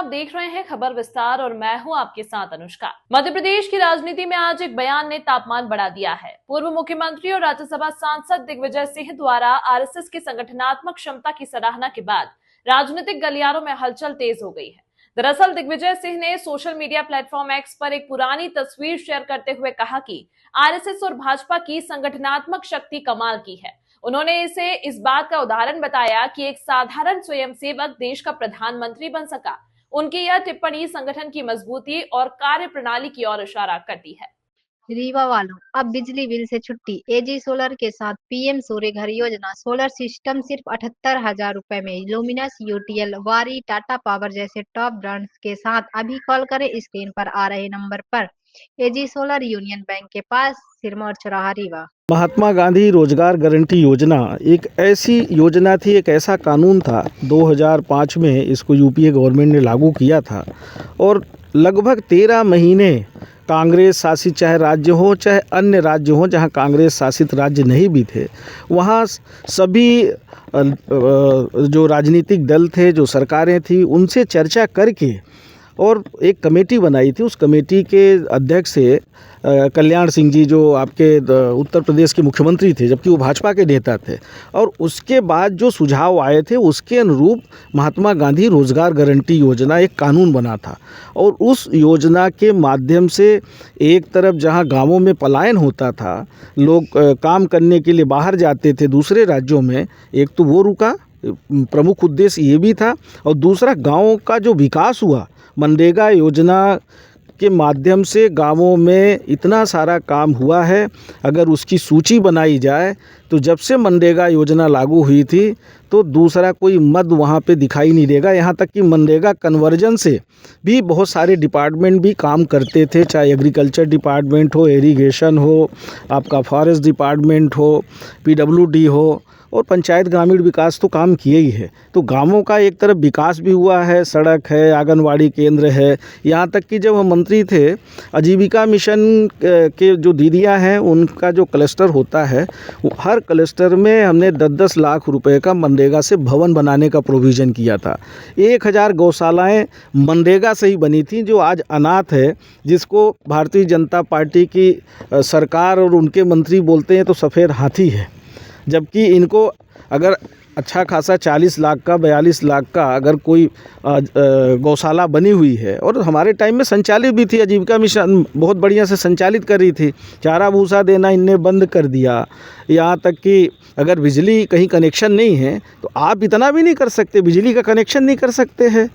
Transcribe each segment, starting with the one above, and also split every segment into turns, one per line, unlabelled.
आप देख रहे हैं खबर विस्तार और मैं हूं आपके साथ अनुष्का। मध्य प्रदेश की राजनीति में आज एक बयान ने तापमान बढ़ा दिया है। पूर्व मुख्यमंत्री और राज्यसभा सांसद दिग्विजय सिंह द्वारा आरएसएस की संगठनात्मक क्षमता की सराहना के बाद राजनीतिक गलियारों में हलचल तेज हो गई है। दरअसल दिग्विजय सिंह ने सोशल मीडिया प्लेटफॉर्म एक्स पर एक पुरानी तस्वीर शेयर करते हुए कहा कि आरएसएस और भाजपा की संगठनात्मक शक्ति कमाल की है। उन्होंने इसे इस बात का उदाहरण बताया कि एक साधारण स्वयंसेवक देश का प्रधानमंत्री बन सका। उनकी यह टिप्पणी संगठन की मजबूती और कार्य प्रणाली की ओर इशारा करती है।
रीवा वालों, अब बिजली बिल से छुट्टी। एजी सोलर के साथ पीएम सूर्य घर योजना। सोलर सिस्टम सिर्फ 78,000 रुपए में। लुमिनस, यूटीएल, वारी, टाटा पावर जैसे टॉप ब्रांड्स के साथ अभी कॉल करें स्क्रीन पर आ रहे नंबर पर। एजी सोलर, यूनियन बैंक के पास, सिरमौर चौराहा, रीवा।
महात्मा गांधी रोजगार गारंटी योजना एक ऐसी योजना थी, एक ऐसा कानून था। 2005 में इसको यूपीए गवर्नमेंट ने लागू किया था और लगभग 13 महीने कांग्रेस शासित चाहे राज्य हो चाहे अन्य राज्य हो, जहां कांग्रेस शासित राज्य नहीं भी थे, वहां सभी जो राजनीतिक दल थे, जो सरकारें थी, उनसे चर्चा करके और एक कमेटी बनाई थी। उस कमेटी के अध्यक्ष से कल्याण सिंह जी, जो आपके उत्तर प्रदेश के मुख्यमंत्री थे, जबकि वो भाजपा के नेता थे। और उसके बाद जो सुझाव आए थे उसके अनुरूप महात्मा गांधी रोजगार गारंटी योजना एक कानून बना था। और उस योजना के माध्यम से एक तरफ जहां गांवों में पलायन होता था, लोग काम करने के लिए बाहर जाते थे दूसरे राज्यों में, एक तो वो रुका, प्रमुख उद्देश्य ये भी था। और दूसरा, गाँव का जो विकास हुआ, मनरेगा योजना के माध्यम से गांवों में इतना सारा काम हुआ है। अगर उसकी सूची बनाई जाए तो जब से मनरेगा योजना लागू हुई थी तो दूसरा कोई मद वहाँ पे दिखाई नहीं देगा। यहाँ तक कि मनरेगा कन्वर्जन से भी बहुत सारे डिपार्टमेंट भी काम करते थे, चाहे एग्रीकल्चर डिपार्टमेंट हो, इरिगेशन हो, आपका फॉरेस्ट डिपार्टमेंट हो, पीडब्ल्यूडी हो, और पंचायत ग्रामीण विकास तो काम किए ही है। तो गांवों का एक तरफ विकास भी हुआ है, सड़क है, आंगनवाड़ी केंद्र है। यहाँ तक कि जब हम मंत्री थे, आजीविका मिशन के जो दीदियाँ हैं, उनका जो क्लस्टर होता है, हर क्लस्टर में हमने 10-10 लाख रुपए का मनरेगा से भवन बनाने का प्रोविज़न किया था। 1000 गौशालाएँ मनरेगा से ही बनी थी, जो आज अनाथ है, जिसको भारतीय जनता पार्टी की सरकार और उनके मंत्री बोलते हैं तो सफ़ेद हाथी है। जबकि इनको अगर अच्छा खासा 40 लाख का, 42 लाख का अगर कोई गौशाला बनी हुई है, और हमारे टाइम में संचालित भी थी, आजीविका मिशन बहुत बढ़िया से संचालित कर रही थी। चारा भूसा देना इनने बंद कर दिया। यहाँ तक कि अगर बिजली कहीं कनेक्शन नहीं है तो आप इतना भी नहीं कर सकते, बिजली का कनेक्शन नहीं कर सकते हैं,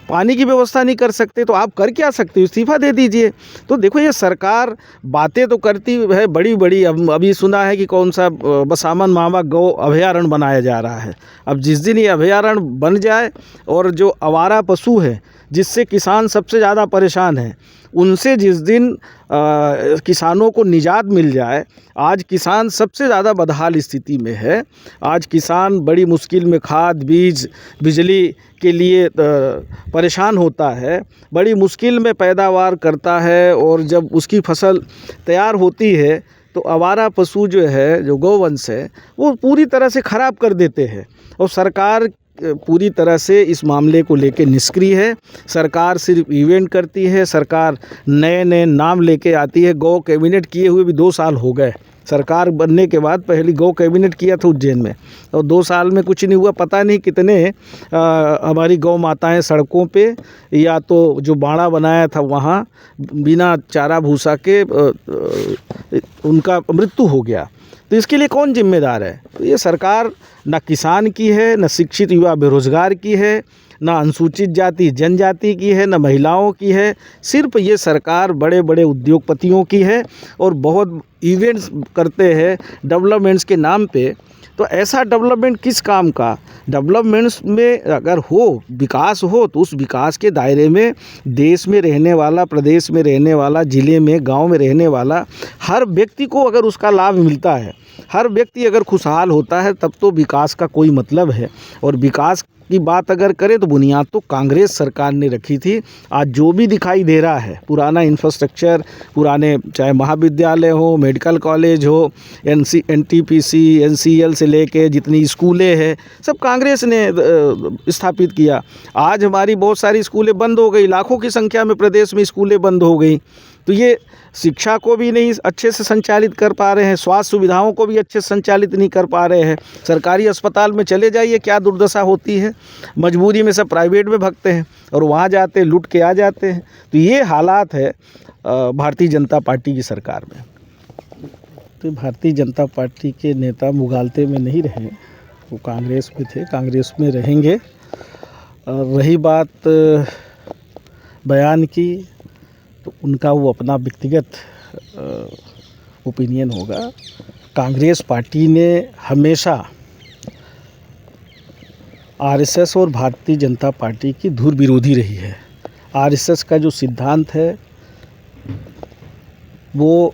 पानी की व्यवस्था नहीं कर सकते, तो आप कर क्या सकते हो? इस्तीफा दे दीजिए। तो देखो, ये सरकार बातें तो करती है बड़ी बड़ी। अब अभी सुना है कि कौन सा बसामन मामा गौ अभयारण्य बनाया जा रहा है। अब जिस दिन ये अभयारण्य बन जाए और जो आवारा पशु है, जिससे किसान सबसे ज़्यादा परेशान है, उनसे जिस दिन किसानों को निजात मिल जाए, आज किसान सबसे ज़्यादा बदहाल स्थिति में है। आज किसान बड़ी मुश्किल में खाद, बीज, बिजली के लिए परेशान होता है, बड़ी मुश्किल में पैदावार करता है, और जब उसकी फसल तैयार होती है तो आवारा पशु जो है, जो गौवंश है, वो पूरी तरह से ख़राब कर देते हैं। और सरकार पूरी तरह से इस मामले को लेके निष्क्रिय है। सरकार सिर्फ इवेंट करती है, सरकार नए नए नाम लेके आती है। गौ कैबिनेट किए हुए भी 2 साल हो गए। सरकार बनने के बाद पहली गौ कैबिनेट किया था उज्जैन में, और 2 साल में कुछ नहीं हुआ। पता नहीं कितने हमारी गौ माताएं सड़कों पे, या तो जो बाड़ा बनाया था वहाँ बिना चारा भूसा के उनका मृत्यु हो गया। तो इसके लिए कौन जिम्मेदार है? तो ये सरकार ना किसान की है, ना शिक्षित युवा बेरोजगार की है, ना अनुसूचित जाति जनजाति की है, ना महिलाओं की है। सिर्फ ये सरकार बड़े बड़े उद्योगपतियों की है, और बहुत इवेंट्स करते हैं डेवलपमेंट्स के नाम पे। तो ऐसा डेवलपमेंट किस काम का? डेवलपमेंट्स में अगर हो, विकास हो, तो उस विकास के दायरे में देश में रहने वाला, प्रदेश में रहने वाला, ज़िले में, गांव में रहने वाला हर व्यक्ति को अगर उसका लाभ मिलता है, हर व्यक्ति अगर खुशहाल होता है, तब तो विकास का कोई मतलब है। और विकास की बात अगर करें तो बुनियाद तो कांग्रेस सरकार ने रखी थी। आज जो भी दिखाई दे रहा है, पुराना इंफ्रास्ट्रक्चर, पुराने चाहे महाविद्यालय हो, मेडिकल कॉलेज हो, NTPC, NCL से लेके जितनी स्कूलें हैं, सब कांग्रेस ने स्थापित किया। आज हमारी बहुत सारी स्कूलें बंद हो गई, लाखों की संख्या में प्रदेश में स्कूलें बंद हो गई। तो ये शिक्षा को भी नहीं अच्छे से संचालित कर पा रहे हैं, स्वास्थ्य सुविधाओं को भी अच्छे से संचालित नहीं कर पा रहे हैं। सरकारी अस्पताल में चले जाइए, क्या दुर्दशा होती है। मजबूरी में सब प्राइवेट में भागते हैं और वहाँ जाते लूट के आ जाते हैं। तो ये हालात है भारतीय जनता पार्टी की सरकार में। तो भारतीय जनता पार्टी के नेता मुगालते में नहीं रहे, वो कांग्रेस में थे, कांग्रेस में रहेंगे। रही बात बयान की, तो उनका वो अपना व्यक्तिगत ओपिनियन होगा। कांग्रेस पार्टी ने हमेशा RSS और भारतीय जनता पार्टी की धुर विरोधी रही है। RSS का जो सिद्धांत है वो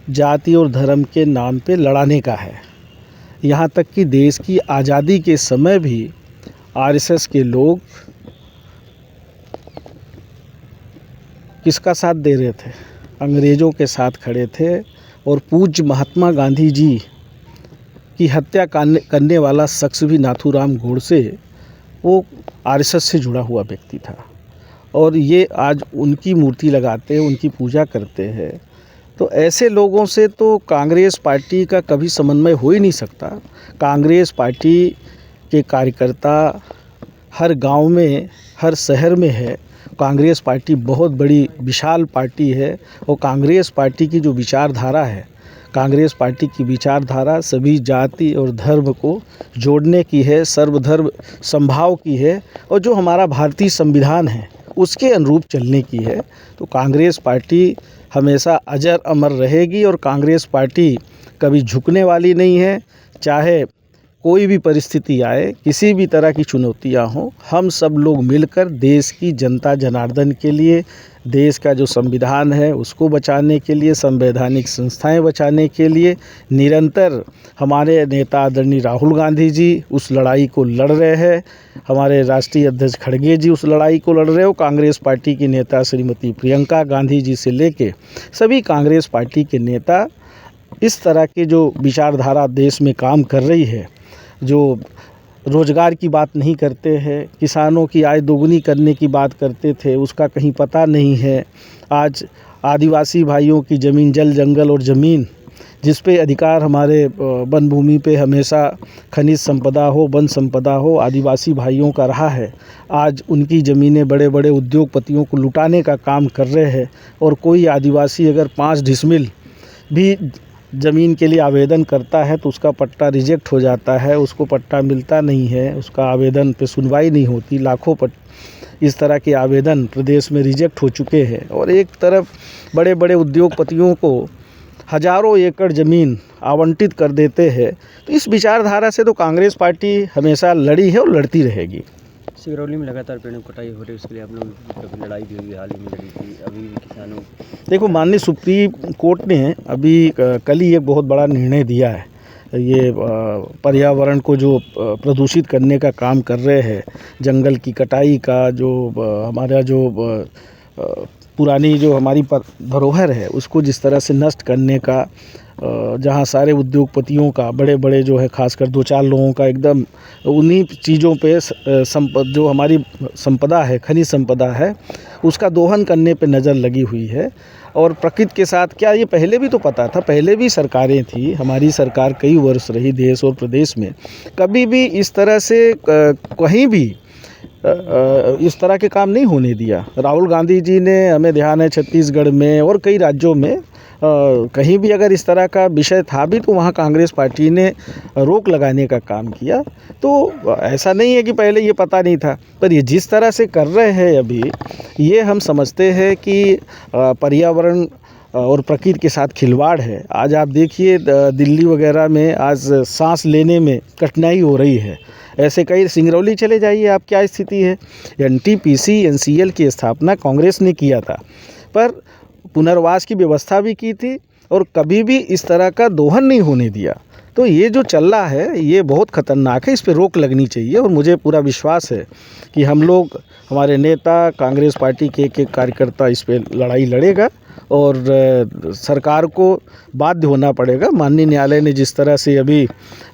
जाति और धर्म के नाम पे लड़ाने का है। यहाँ तक कि देश की आज़ादी के समय भी RSS के लोग किसका साथ दे रहे थे? अंग्रेज़ों के साथ खड़े थे। और पूज्य महात्मा गांधी जी की हत्या करने वाला शख्स भी नाथूराम गोडसे, वो RSS से जुड़ा हुआ व्यक्ति था। और ये आज उनकी मूर्ति लगाते हैं, उनकी पूजा करते हैं। तो ऐसे लोगों से तो कांग्रेस पार्टी का कभी समन्वय हो ही नहीं सकता। कांग्रेस पार्टी के कार्यकर्ता हर गांव में, हर शहर में है। कांग्रेस पार्टी बहुत बड़ी विशाल पार्टी है। और कांग्रेस पार्टी की जो विचारधारा है, कांग्रेस पार्टी की विचारधारा सभी जाति और धर्म को जोड़ने की है, सर्वधर्म समभाव की है, और जो हमारा भारतीय संविधान है उसके अनुरूप चलने की है। तो कांग्रेस पार्टी हमेशा अजर अमर रहेगी और कांग्रेस पार्टी कभी झुकने वाली नहीं है। चाहे कोई भी परिस्थिति आए, किसी भी तरह की चुनौतियां हों, हम सब लोग मिलकर देश की जनता जनार्दन के लिए, देश का जो संविधान है उसको बचाने के लिए, संवैधानिक संस्थाएं बचाने के लिए निरंतर हमारे नेता आदरणीय राहुल गांधी जी उस लड़ाई को लड़ रहे हैं। हमारे राष्ट्रीय अध्यक्ष खड़गे जी उस लड़ाई को लड़ रहे हो। कांग्रेस पार्टी की नेता श्रीमती प्रियंका गांधी जी से लेके सभी कांग्रेस पार्टी के नेता इस तरह के जो विचारधारा देश में काम कर रही है, जो रोज़गार की बात नहीं करते हैं, किसानों की आय दोगुनी करने की बात करते थे, उसका कहीं पता नहीं है। आज आदिवासी भाइयों की ज़मीन, जल जंगल और ज़मीन जिस पे अधिकार हमारे वन भूमि पे हमेशा खनिज संपदा हो, वन संपदा हो, आदिवासी भाइयों का रहा है। आज उनकी ज़मीनें बड़े बड़े उद्योगपतियों को लुटाने का काम कर रहे हैं। और कोई आदिवासी अगर 5 डिसमिल भी ज़मीन के लिए आवेदन करता है तो उसका पट्टा रिजेक्ट हो जाता है, उसको पट्टा मिलता नहीं है, उसका आवेदन पे सुनवाई नहीं होती। लाखों इस तरह के आवेदन प्रदेश में रिजेक्ट हो चुके हैं। और एक तरफ बड़े बड़े उद्योगपतियों को हज़ारों एकड़ ज़मीन आवंटित कर देते हैं। तो इस विचारधारा से तो कांग्रेस पार्टी हमेशा लड़ी है और लड़ती रहेगी।
सिंगरौली में लगातार पेड़ों की कटाई हो रही है, उसके लिए आप लोग कभी लड़ाई भी हुई, हाल ही में लड़ी थी, अभी भी किसानों।
देखो, माननीय सुप्रीम कोर्ट ने अभी कल ही एक बहुत बड़ा निर्णय दिया है। ये पर्यावरण को जो प्रदूषित करने का काम कर रहे हैं, जंगल की कटाई का, जो हमारा जो पुरानी जो हमारी धरोहर है उसको जिस तरह से नष्ट करने का, जहाँ सारे उद्योगपतियों का, बड़े बड़े जो है खासकर 2-4 लोगों का एकदम उन्हीं चीज़ों पे जो हमारी संपदा है, खनिज संपदा है, उसका दोहन करने पे नज़र लगी हुई है। और प्रकृति के साथ क्या, ये पहले भी तो पता था, पहले भी सरकारें थी, हमारी सरकार कई वर्ष रही देश और प्रदेश में, कभी भी इस तरह से कहीं भी इस तरह के काम नहीं होने दिया। राहुल गांधी जी ने, हमें ध्यान है छत्तीसगढ़ में और कई राज्यों में कहीं भी अगर इस तरह का विषय था भी तो वहाँ कांग्रेस पार्टी ने रोक लगाने का काम किया। तो ऐसा नहीं है कि पहले ये पता नहीं था, पर ये जिस तरह से कर रहे हैं अभी, ये हम समझते हैं कि पर्यावरण और प्रकृति के साथ खिलवाड़ है। आज आप देखिए दिल्ली वगैरह में आज सांस लेने में कठिनाई हो रही है। ऐसे कई, सिंगरौली चले जाइए आप, क्या स्थिति है। NTPC NCL की स्थापना कांग्रेस ने किया था, पर पुनर्वास की व्यवस्था भी की थी और कभी भी इस तरह का दोहन नहीं होने दिया। तो ये जो चल रहा है ये बहुत ख़तरनाक है, इस पे रोक लगनी चाहिए। और मुझे पूरा विश्वास है कि हम लोग, हमारे नेता, कांग्रेस पार्टी के एक कार्यकर्ता इस पे लड़ाई लड़ेगा और सरकार को बाध्य होना पड़ेगा। माननीय न्यायालय ने जिस तरह से अभी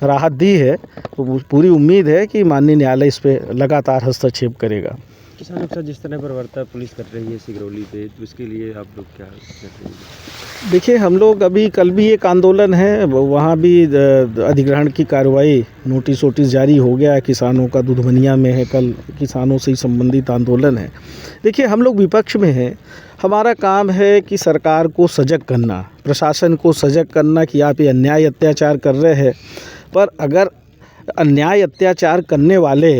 राहत दी है, तो पूरी उम्मीद है कि माननीय न्यायालय इस पे लगातार हस्तक्षेप करेगा।
किसानों के साथ जिस तरह पर वार्ता पुलिस कर रही है सिगरौली पे, तो इसके लिए आप लोग क्या कर रहे हैं?
देखिए, हम लोग अभी कल भी एक आंदोलन है, वहाँ भी अधिग्रहण की कार्रवाई, नोटिस वोटिस जारी हो गया है किसानों का, दुधमनिया में है, कल किसानों से ही संबंधित आंदोलन है। देखिए, हम लोग विपक्ष में हैं, हमारा काम है कि सरकार को सजग करना, प्रशासन को सजग करना कि आप ये अन्याय अत्याचार कर रहे हैं। पर अगर अन्याय अत्याचार करने वाले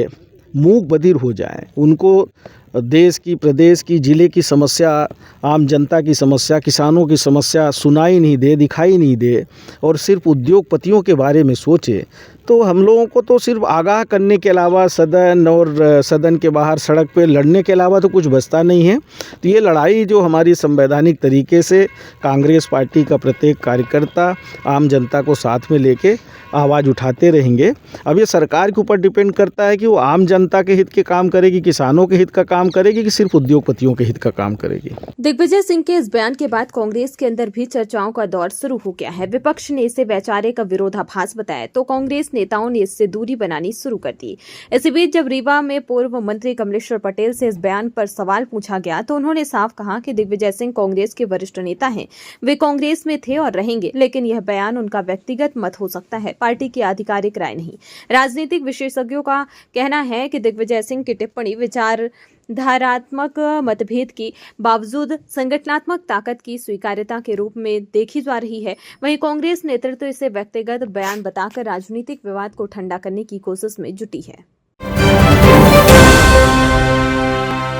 मूक बधिर हो जाएं, उनको देश की, प्रदेश की, ज़िले की समस्या, आम जनता की समस्या, किसानों की समस्या सुनाई नहीं दे, दिखाई नहीं दे और सिर्फ उद्योगपतियों के बारे में सोचे, तो हम लोगों को तो सिर्फ आगाह करने के अलावा सदन और सदन के बाहर सड़क पे लड़ने के अलावा तो कुछ बचता नहीं है। तो ये लड़ाई जो हमारी संवैधानिक तरीके से कांग्रेस पार्टी का प्रत्येक कार्यकर्ता आम जनता को साथ में लेके आवाज़ उठाते रहेंगे। अब ये सरकार के ऊपर डिपेंड करता है कि वो आम जनता के हित के काम करेगी, किसानों के हित का काम करेगी कि सिर्फ उद्योगपतियों के हित का काम करेगी।
दिग्विजय सिंह के इस बयान के बाद कांग्रेस के अंदर भी चर्चाओं का दौर शुरू हो गया है। विपक्ष ने इसे वैचारिक विरोधाभास बताया तो कांग्रेस नेताओं ने इससे दूरी बनानी शुरू कर दी। इसी बीच जब रीवा में पूर्व मंत्री कमलेश्वर पटेल से इस बयान पर सवाल पूछा गया तो उन्होंने साफ कहा कि दिग्विजय सिंह कांग्रेस के वरिष्ठ नेता हैं, वे कांग्रेस में थे और रहेंगे, लेकिन यह बयान उनका व्यक्तिगत मत हो सकता है, पार्टी की आधिकारिक राय नहीं। राजनीतिक विशेषज्ञों का कहना है कि दिग्विजय सिंह की टिप्पणी विचारधारात्मक मतभेद के बावजूद संगठनात्मक ताकत की स्वीकार्यता के रूप में देखी जा रही है। वहीं कांग्रेस नेतृत्व इसे व्यक्तिगत बयान बताकर राजनीतिक विवाद को ठंडा करने की कोशिश में जुटी है।